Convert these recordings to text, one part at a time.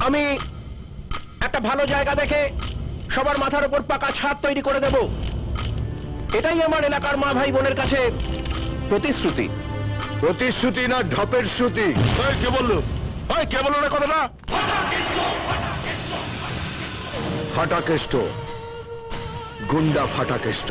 আমি একটা ভালো জায়গা দেখে সবার মাথার উপর পাকা ছাদ তৈরি করে দেব। এটাই আমার এলাকার মা ভাই বোনের কাছে প্রতিশ্রুতি। প্রতিশ্রুতি না ঢপের শ্রুতি? কে বললো? কে বললো না কথাটা? ফাটাকেষ্ট, গুন্ডা ফাটাকেষ্ট।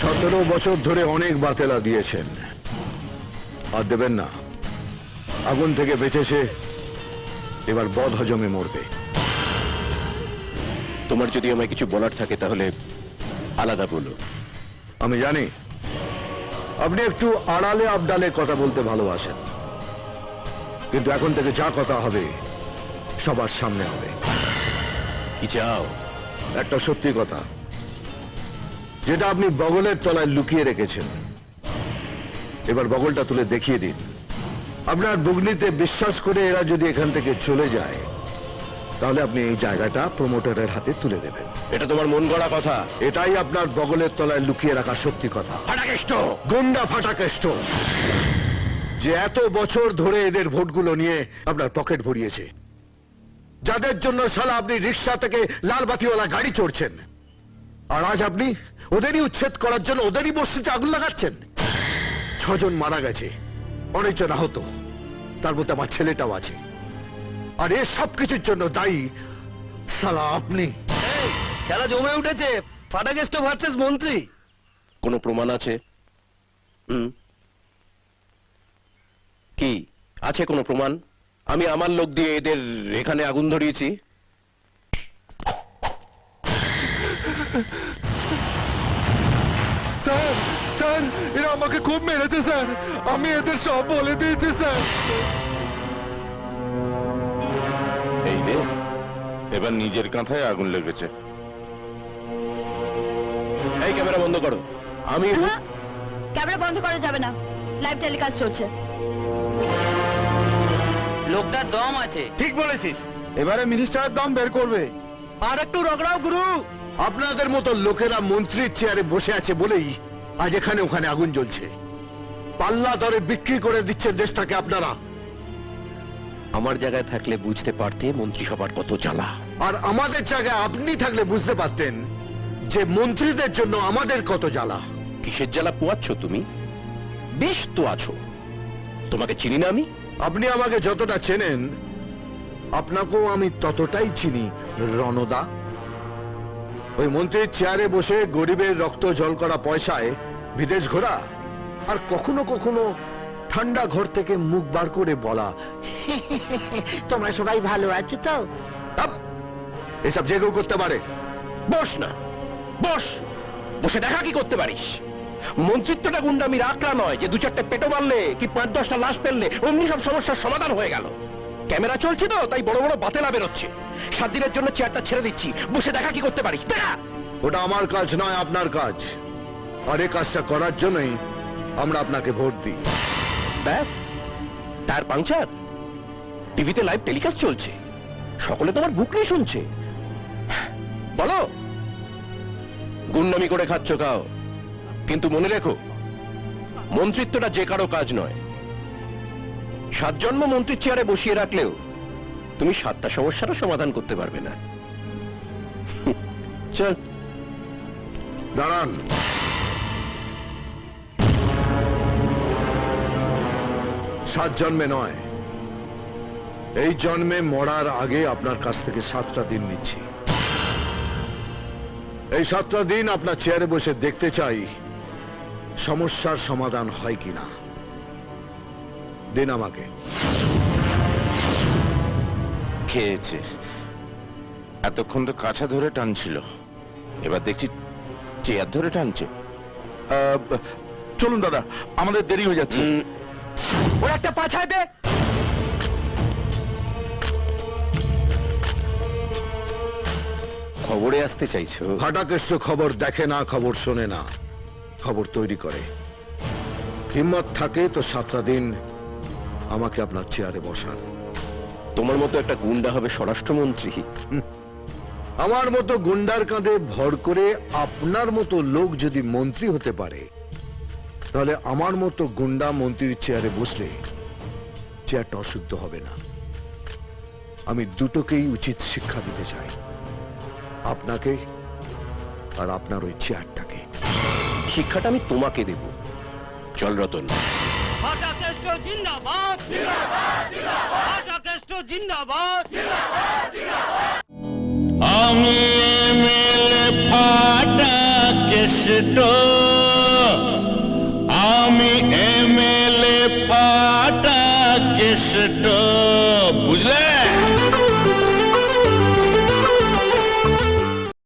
সতেরো বছর ধরে অনেক বাতেলা দিয়েছেন, আর দেবেন না। আগুন থেকে বেঁচেছে, এবার বদ হজমে মরবে। তোমার যদি আমায় কিছু বলার থাকে তাহলে আলাদা বলো। আমি জানি আপনি একটু আড়ালে আবডালে কথা বলতে ভালোবাসেন, কিন্তু এখন থেকে যা কথা হবে সবার সামনে হবে। কি চাও? একটা সত্যি কথা, যেটা আপনি বগলের তলায় লুকিয়ে রেখেছেন, এবার বগলটা তুলে দেখিয়ে দিন। আপনার বুগনিতে বিশ্বাস করে এরা যদি এখান থেকে চলে যায়, তাহলে আপনি এই জায়গাটা প্রমোটারের হাতে তুলে দেবেন। এটা তোমার মন গড়া কথা? এটাই আপনার বগলের তলায় লুকিয়ে রাখা সত্যি কথা। ফাটাকেষ্ট, গুন্ডা ফাটাকেষ্ট, যে এত বছর ধরে এদের ভোটগুলো নিয়ে আপনার পকেট ভরিয়েছে, যাদের জন্য শালা আপনি রিক্সা থেকে লাল বাতিওয়ালা গাড়ি চড়ছেন, আর আজ আপনি ওদেরই উচ্ছেদ করার জন্য ওদেরই বস্তিতে আগুন লাগাচ্ছেন। 6 জন মারা গেছে, অনেকজন আহত, তার মধ্যে আমার ছেলেটাও আছে। আর এর সবকিছুর জন্য দায়ী শালা আপনি। খেলা জমে উঠেছে, ফাটাকেষ্ট ভার্সেস মন্ত্রী। কোনো প্রমাণ আছে? কি আছে কোনো প্রমাণ? আমি আমার লোক দিয়ে এদের এখানে আগুন ধরিয়েছি। স্যার, স্যার, এরা আমাকে খুব মেরেছে স্যার। আমি এদের সব বলে দিয়েছি স্যার। এই রে, এবার নিজের কাঁথায় আগুন লেগেছে। এই ক্যামেরা বন্ধ করো। আমি ক্যামেরা বন্ধ করা যাবে না, লাইভ টেলিকাস্ট চলছে। লোকটার দম আছে। ঠিক বলেছিস, এবারে মিনিস্টারের দম বের করবে। আর একটু রগড়াও গুরু। আপনাদের মতো লোকেরা মন্ত্রীর চেয়ারে বসে আছে বলেই আজ এখানে ওখানে আগুন জ্বলছে। পাল্লা দরে বিক্রি করে দিচ্ছেন দেশটাকে আপনারা। আমার জায়গায় থাকলে বুঝতে পারতে মন্ত্রিসভার কত জ্বালা। আর আমাদের জায়গায় আপনি থাকলে বুঝতে পারতেন যে মন্ত্রীদের জন্য আমাদের কত জ্বালা। কিসের জ্বালা পোয়াচ্ছ তুমি? বেশ তো আছো। তোমাকে চিনি না আমি? আপনি আমাকে যতটা চেনেন, আপনাকেও আমি ততটাই চিনি রণদা। ওই মন্ত্রীর চেয়ারে বসে গরিবের রক্ত জল করা পয়সায় বিদেশ ঘোরা, আর কখনো কখনো ঠান্ডা ঘর থেকে মুখ বার করে বলা, তোমরা সবাই ভালো আছো তো? "আপ, এসব যে কেউ করতে পারে।" বস না, বস। বসে দেখা কি করতে পারিস। মন্ত্রিত্বটা গুন্ডামির আঁকড়া নয় যে 2-4টে পেটো মারলে কি 5-10টা লাশ ফেললে অমনি সব সমস্যার সমাধান হয়ে গেল। ক্যামেরা চলছে তো, তাই বড় বড় বাতেলা বেরোচ্ছে। 7 দিনের জন্য চেয়ারটা ছেড়ে দিচ্ছি, বসে দেখা কি করতে পারিস। দেখা। ওটা আমার কাজ নয়, আপনার কাজ। আর এই কাজটা করার জন্যই আমরা আপনাকে ভোট দিই। ব্যাস, টায়ার পাংচার। টিভিতে লাইভ টেলিকাস্ট চলছে, সকলে তোমার বুক নিয়ে শুনছে। বলো, গুন্ডামি করে খাচ্ছ খাও, কিন্তু মনে রেখো, মন্ত্রিত্বটা যে কারো কাজ নয়। 7 জন্ম মন্ত্রীর চেয়ারে বসিয়ে রাখলেও তুমি 7টা সমস্যারও সমাধান করতে পারবে না। চল। দাঁড়ান। সাত জন্মে নয়, এই জন্মে মরার আগে আপনার কাছ থেকে 7টা দিন নিচ্ছি। এই 7টা দিন আপনার চেয়ারে বসে দেখতে চাই সমস্যার সমাধান হয় কিনা। দিন আমাকে। খেয়েছে, এতক্ষণ তো কাছা ধরে টানছিল, এবার দেখছি চেয়ার ধরে টানছে। চলুন দাদা, আমাদের দেরি হয়ে যাচ্ছে। ওর একটা পাছায় দে। খবরে আসতে চাইছো? ফাটাকেষ্ট খবর দেখে না, খবর শোনে না, খবর তৈরি করে। হিম্মত থাকে তো 7টা দিন আমাকে আপনার চেয়ারে বসান। তোমার মতো একটা গুন্ডা হবে স্বরাষ্ট্রমন্ত্রী? আমার মতো গুন্ডার কাঁধে ভর করে আপনার মতো লোক যদি মন্ত্রী হতে পারে, তাহলে আমার মতো গুন্ডা মন্ত্রীর চেয়ারে বসলে চেয়ারটা অশুদ্ধ হবে না। আমি দুটোকেই উচিত শিক্ষা দিতে চাই, আপনাকে আর আপনার ওই চেয়ারটাকে। শিক্ষাটা আমি তোমাকে দেব। চল রতন। আমি এমএলএ ফাটা কেষ্ট